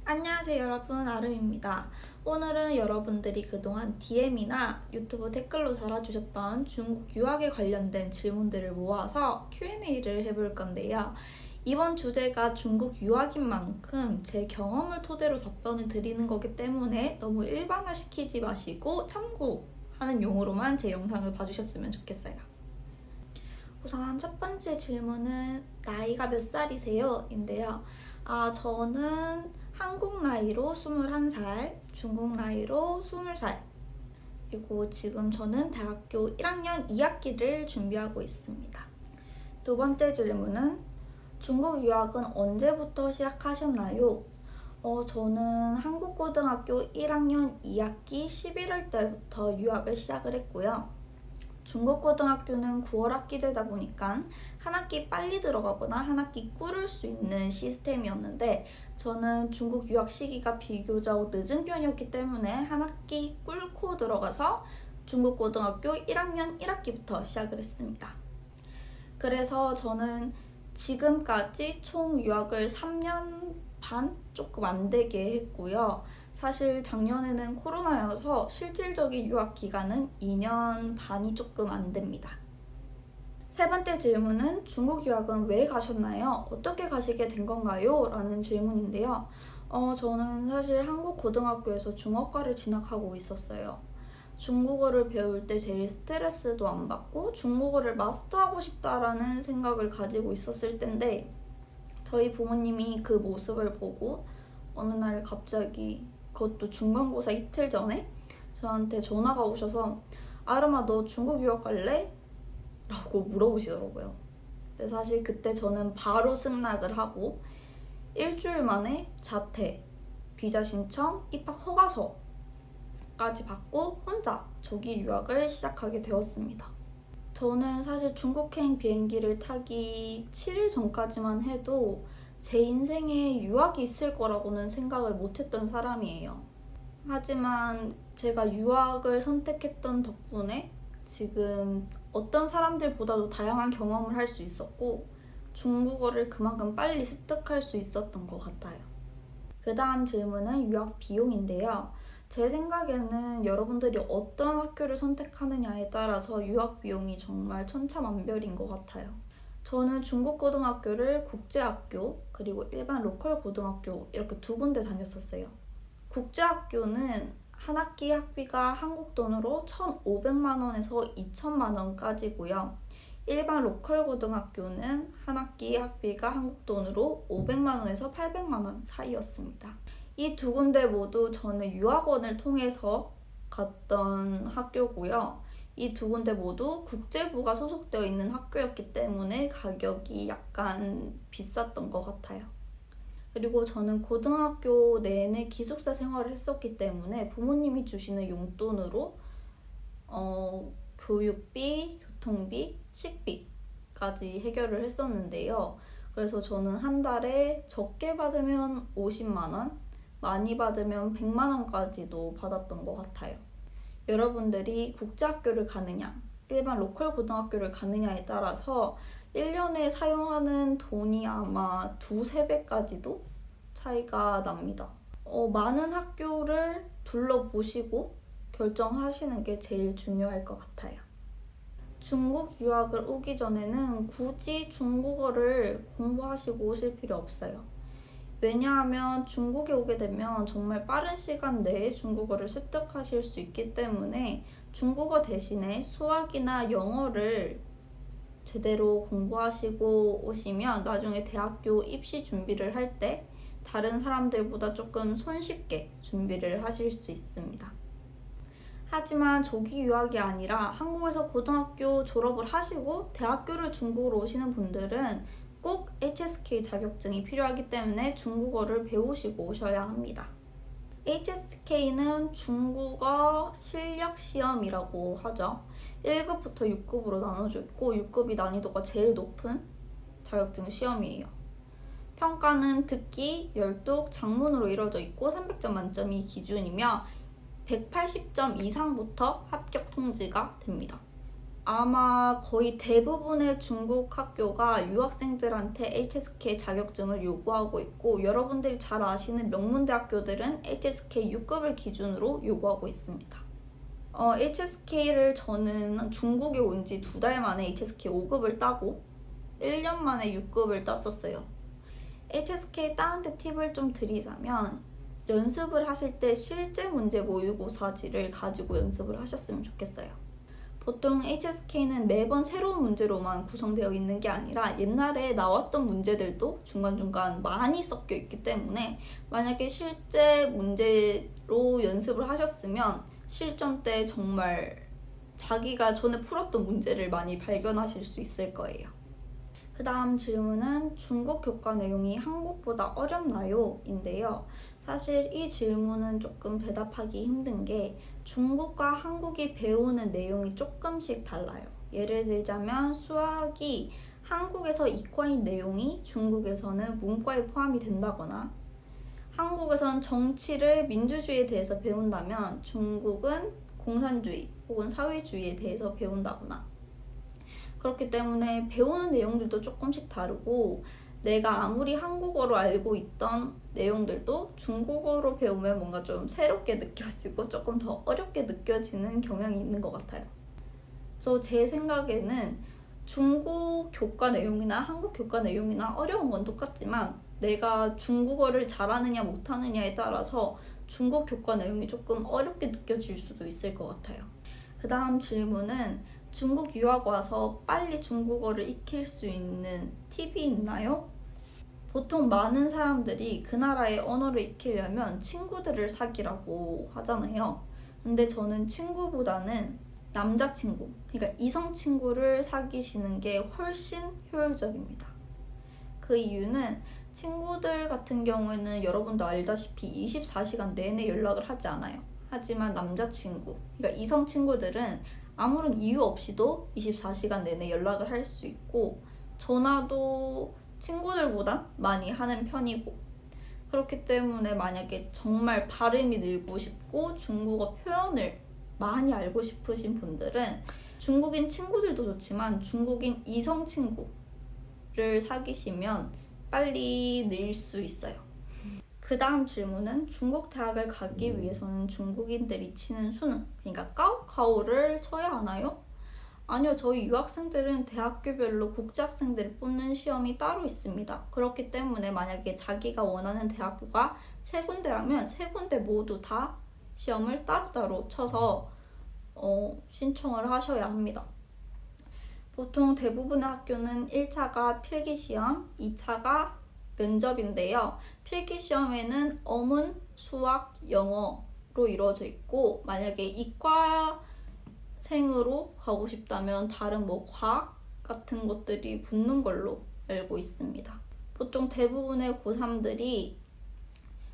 안녕하세요 여러분, 아름입니다. 오늘은 여러분들이 그동안 DM이나 유튜브 댓글로 달아주셨던 중국 유학에 관련된 질문들을 모아서 Q&A를 해볼 건데요. 이번 주제가 중국 유학인 만큼 제 경험을 토대로 답변을 드리는 거기 때문에 너무 일반화시키지 마시고 참고하는 용으로만 제 영상을 봐주셨으면 좋겠어요. 우선 첫 번째 질문은 나이가 몇 살이세요? 인데요. 저는 한국 나이로 21살, 중국 나이로 20살, 그리고 지금 저는 대학교 1학년 2학기를 준비하고 있습니다. 두 번째 질문은 중국 유학은 언제부터 시작하셨나요? 저는 한국고등학교 1학년 2학기 11월 때부터 유학을 시작을 했고요. 중국 고등학교는 9월 학기제다 보니까 한 학기 빨리 들어가거나 한 학기 꾸를 수 있는 시스템이었는데 저는 중국 유학 시기가 비교적 늦은 편이었기 때문에 한 학기 꿇고 들어가서 중국 고등학교 1학년 1학기부터 시작을 했습니다. 그래서 저는 지금까지 총 유학을 3년 반 조금 안 되게 했고요. 사실 작년에는 코로나여서 실질적인 유학 기간은 2년 반이 조금 안 됩니다. 세 번째 질문은 중국 유학은 왜 가셨나요? 어떻게 가시게 된 건가요? 라는 질문인데요. 저는 사실 한국 고등학교에서 중어과를 진학하고 있었어요. 중국어를 배울 때 제일 스트레스도 안 받고 중국어를 마스터하고 싶다라는 생각을 가지고 있었을 텐데 저희 부모님이 그 모습을 보고 어느 날 갑자기 그것도 중간고사 이틀 전에 저한테 전화가 오셔서 아름아 너 중국 유학 갈래? 라고 물어보시더라고요. 근데 사실 그때 저는 바로 승낙을 하고 일주일 만에 자퇴, 비자 신청, 입학 허가서까지 받고 혼자 조기 유학을 시작하게 되었습니다. 저는 사실 중국행 비행기를 타기 7일 전까지만 해도 제 인생에 유학이 있을 거라고는 생각을 못했던 사람이에요. 하지만 제가 유학을 선택했던 덕분에 지금 어떤 사람들보다도 다양한 경험을 할 수 있었고 중국어를 그만큼 빨리 습득할 수 있었던 것 같아요. 그 다음 질문은 유학 비용인데요. 제 생각에는 여러분들이 어떤 학교를 선택하느냐에 따라서 유학 비용이 정말 천차만별인 것 같아요. 저는 중국 고등학교를 국제학교 그리고 일반 로컬 고등학교 이렇게 두 군데 다녔었어요. 국제학교는 한 학기 학비가 한국 돈으로 1,500만 원에서 2,000만 원까지고요. 일반 로컬 고등학교는 한 학기 학비가 한국 돈으로 500만 원에서 800만 원 사이였습니다. 이 두 군데 모두 저는 유학원을 통해서 갔던 학교고요. 이 두 군데 모두 국제부가 소속되어 있는 학교였기 때문에 가격이 약간 비쌌던 것 같아요. 그리고 저는 고등학교 내내 기숙사 생활을 했었기 때문에 부모님이 주시는 용돈으로 교육비, 교통비, 식비까지 해결을 했었는데요. 그래서 저는 한 달에 적게 받으면 50만 원, 많이 받으면 100만 원까지도 받았던 것 같아요. 여러분들이 국제학교를 가느냐, 일반 로컬 고등학교를 가느냐에 따라서 1년에 사용하는 돈이 아마 2~3배까지도 차이가 납니다. 많은 학교를 둘러보시고 결정하시는 게 제일 중요할 것 같아요. 중국 유학을 오기 전에는 굳이 중국어를 공부하시고 오실 필요 없어요. 왜냐하면 중국에 오게 되면 정말 빠른 시간 내에 중국어를 습득하실 수 있기 때문에 중국어 대신에 수학이나 영어를 제대로 공부하시고 오시면 나중에 대학교 입시 준비를 할 때 다른 사람들보다 조금 손쉽게 준비를 하실 수 있습니다. 하지만 조기 유학이 아니라 한국에서 고등학교 졸업을 하시고 대학교를 중국으로 오시는 분들은 꼭 HSK 자격증이 필요하기 때문에 중국어를 배우시고 오셔야 합니다. HSK는 중국어 실력 시험이라고 하죠. 1급부터 6급으로 나눠져 있고 6급이 난이도가 제일 높은 자격증 시험이에요. 평가는 듣기, 열독, 작문으로 이루어져 있고 300점 만점이 기준이며 180점 이상부터 합격 통지가 됩니다. 아마 거의 대부분의 중국 학교가 유학생들한테 HSK 자격증을 요구하고 있고, 여러분들이 잘 아시는 명문대학교들은 HSK 6급을 기준으로 요구하고 있습니다. HSK를 저는 중국에 온 지 2달 만에 HSK 5급을 따고 1년 만에 6급을 땄었어요. HSK 따는데 팁을 좀 드리자면, 연습을 하실 때 실제 문제 모의고사지를 가지고 연습을 하셨으면 좋겠어요. 보통 HSK는 매번 새로운 문제로만 구성되어 있는 게 아니라 옛날에 나왔던 문제들도 중간중간 많이 섞여 있기 때문에, 만약에 실제 문제로 연습을 하셨으면 실전 때 정말 자기가 전에 풀었던 문제를 많이 발견하실 수 있을 거예요. 그 다음 질문은 중국 교과 내용이 한국보다 어렵나요? 인데요. 사실 이 질문은 조금 대답하기 힘든 게, 중국과 한국이 배우는 내용이 조금씩 달라요. 예를 들자면 수학이 한국에서 이과인 내용이 중국에서는 문과에 포함이 된다거나, 한국에서는 정치를 민주주의에 대해서 배운다면 중국은 공산주의 혹은 사회주의에 대해서 배운다거나, 그렇기 때문에 배우는 내용들도 조금씩 다르고, 내가 아무리 한국어로 알고 있던 내용들도 중국어로 배우면 뭔가 좀 새롭게 느껴지고 조금 더 어렵게 느껴지는 경향이 있는 것 같아요. 그래서 제 생각에는 중국 교과 내용이나 한국 교과 내용이나 어려운 건 똑같지만, 내가 중국어를 잘하느냐 못하느냐에 따라서 중국 교과 내용이 조금 어렵게 느껴질 수도 있을 것 같아요. 그 다음 질문은 중국 유학 와서 빨리 중국어를 익힐 수 있는 팁이 있나요? 보통 많은 사람들이 그 나라의 언어를 익히려면 친구들을 사귀라고 하잖아요. 근데 저는 친구보다는 남자친구, 그러니까 이성 친구를 사귀시는 게 훨씬 효율적입니다. 그 이유는 친구들 같은 경우에는 여러분도 알다시피 24시간 내내 연락을 하지 않아요. 하지만 남자친구, 그러니까 이성 친구들은 아무런 이유 없이도 24시간 내내 연락을 할 수 있고, 전화도 친구들보다 많이 하는 편이고, 그렇기 때문에 만약에 정말 발음이 늘고 싶고 중국어 표현을 많이 알고 싶으신 분들은 중국인 친구들도 좋지만 중국인 이성 친구를 사귀시면 빨리 늘 수 있어요. 그 다음 질문은 중국 대학을 가기 위해서는 중국인들이 치는 수능, 그러니까 가오카오를 쳐야 하나요? 아니요, 저희 유학생들은 대학교별로 국제학생들을 뽑는 시험이 따로 있습니다. 그렇기 때문에 만약에 자기가 원하는 대학교가 3군데라면 3군데 모두 다 시험을 따로따로 쳐서 신청을 하셔야 합니다. 보통 대부분의 학교는 1차가 필기시험, 2차가 면접인데요. 필기시험에는 어문, 수학, 영어로 이루어져 있고, 만약에 이과생으로 가고 싶다면 다른 과학 같은 것들이 붙는 걸로 알고 있습니다. 보통 대부분의 고3들이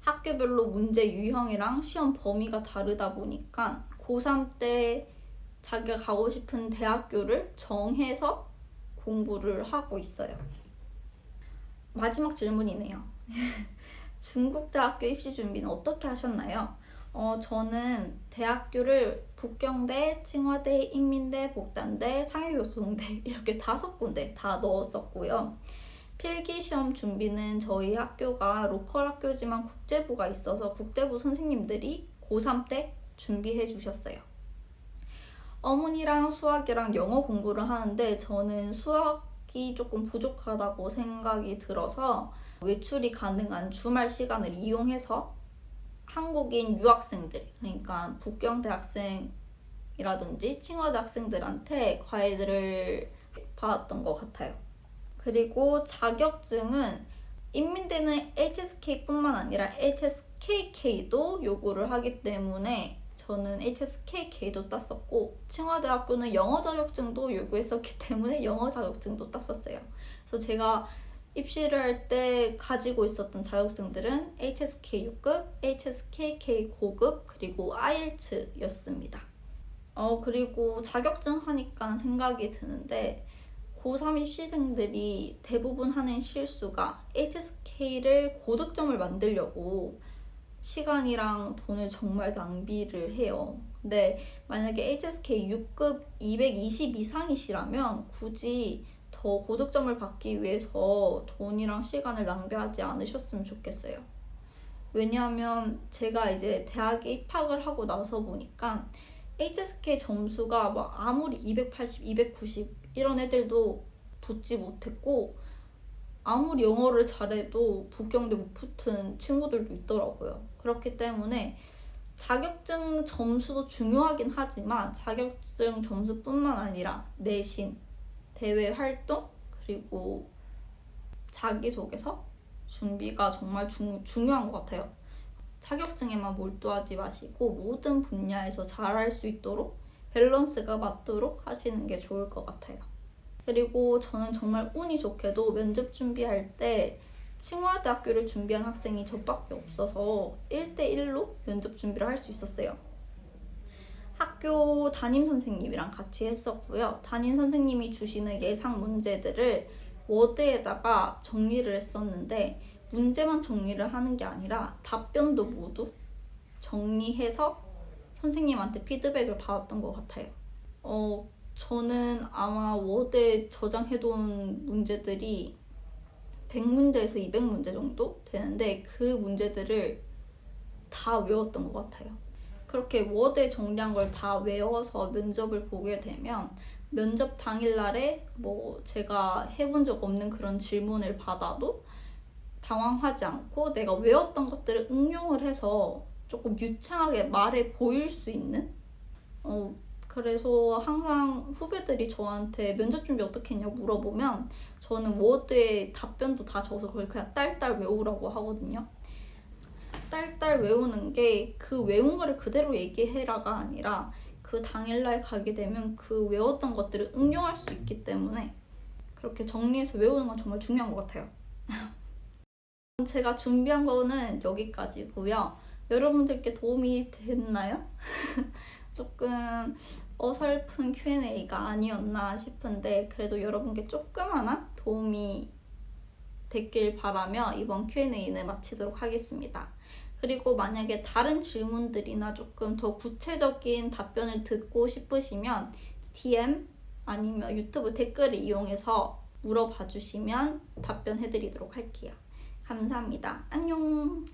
학교별로 문제 유형이랑 시험 범위가 다르다 보니까 고3 때 자기가 가고 싶은 대학교를 정해서 공부를 하고 있어요. 마지막 질문이네요. 중국 대학교 입시 준비는 어떻게 하셨나요? 저는 대학교를 북경대, 칭화대, 인민대, 복단대, 상해교통대 이렇게 5군데 다 넣었었고요. 필기시험 준비는 저희 학교가 로컬 학교지만 국제부가 있어서 국제부 선생님들이 고3 때 준비해 주셨어요. 어문이랑 수학이랑 영어 공부를 하는데 저는 수학이 조금 부족하다고 생각이 들어서 외출이 가능한 주말 시간을 이용해서 한국인 유학생들, 그러니까 북경대 학생이라든지 칭화대 학생들한테 과외들을 받았던 것 같아요. 그리고 자격증은 인민대는 HSK뿐만 아니라 HSKK도 요구를 하기 때문에 저는 HSKK도 땄었고, 칭화대학교는 영어 자격증도 요구했었기 때문에 영어 자격증도 땄었어요. 그래서 제가 입시를 할 때 가지고 있었던 자격증들은 HSK 6급, HSKK 고급, 그리고 IELTS였습니다. 그리고 자격증 하니까 생각이 드는데, 고3 입시생들이 대부분 하는 실수가 HSK를 고득점을 만들려고 시간이랑 돈을 정말 낭비를 해요. 근데 만약에 HSK 6급 220 이상이시라면 굳이 더 고득점을 받기 위해서 돈이랑 시간을 낭비하지 않으셨으면 좋겠어요. 왜냐하면 제가 이제 대학에 입학을 하고 나서 보니까 HSK 점수가 막 아무리 280, 290 이런 애들도 붙지 못했고 아무리 영어를 잘해도 북경대 못 붙은 친구들도 있더라고요. 그렇기 때문에 자격증 점수도 중요하긴 하지만 자격증 점수뿐만 아니라 내신, 대외 활동, 그리고 자기소개서 준비가 정말 중요한 것 같아요. 자격증에만 몰두하지 마시고 모든 분야에서 잘할 수 있도록 밸런스가 맞도록 하시는 게 좋을 것 같아요. 그리고 저는 정말 운이 좋게도 면접 준비할 때 칭화대학교를 준비한 학생이 저밖에 없어서 1대1로 면접 준비를 할 수 있었어요. 학교 담임 선생님이랑 같이 했었고요. 담임 선생님이 주시는 예상 문제들을 워드에다가 정리를 했었는데 문제만 정리를 하는 게 아니라 답변도 모두 정리해서 선생님한테 피드백을 받았던 것 같아요. 저는 아마 워드에 저장해둔 문제들이 100문제에서 200문제 정도 되는데 그 문제들을 다 외웠던 것 같아요. 그렇게 워드에 정리한 걸 다 외워서 면접을 보게 되면 면접 당일날에 뭐 제가 해본 적 없는 그런 질문을 받아도 당황하지 않고 내가 외웠던 것들을 응용을 해서 조금 유창하게 말해 보일 수 있는 그래서 항상 후배들이 저한테 면접 준비 어떻게 했냐고 물어보면 저는 워드에 답변도 다 적어서 그걸 그냥 딸딸 외우라고 하거든요. 딸딸 외우는 게 그 외운 거를 그대로 얘기해라가 아니라 그 당일날 가게 되면 그 외웠던 것들을 응용할 수 있기 때문에 그렇게 정리해서 외우는 건 정말 중요한 것 같아요. 제가 준비한 거는 여기까지고요. 여러분들께 도움이 됐나요? 조금 어설픈 Q&A가 아니었나 싶은데 그래도 여러분께 조그마한 도움이 됐길 바라며 이번 Q&A는 마치도록 하겠습니다. 그리고 만약에 다른 질문들이나 조금 더 구체적인 답변을 듣고 싶으시면 DM 아니면 유튜브 댓글을 이용해서 물어봐 주시면 답변해 드리도록 할게요. 감사합니다. 안녕.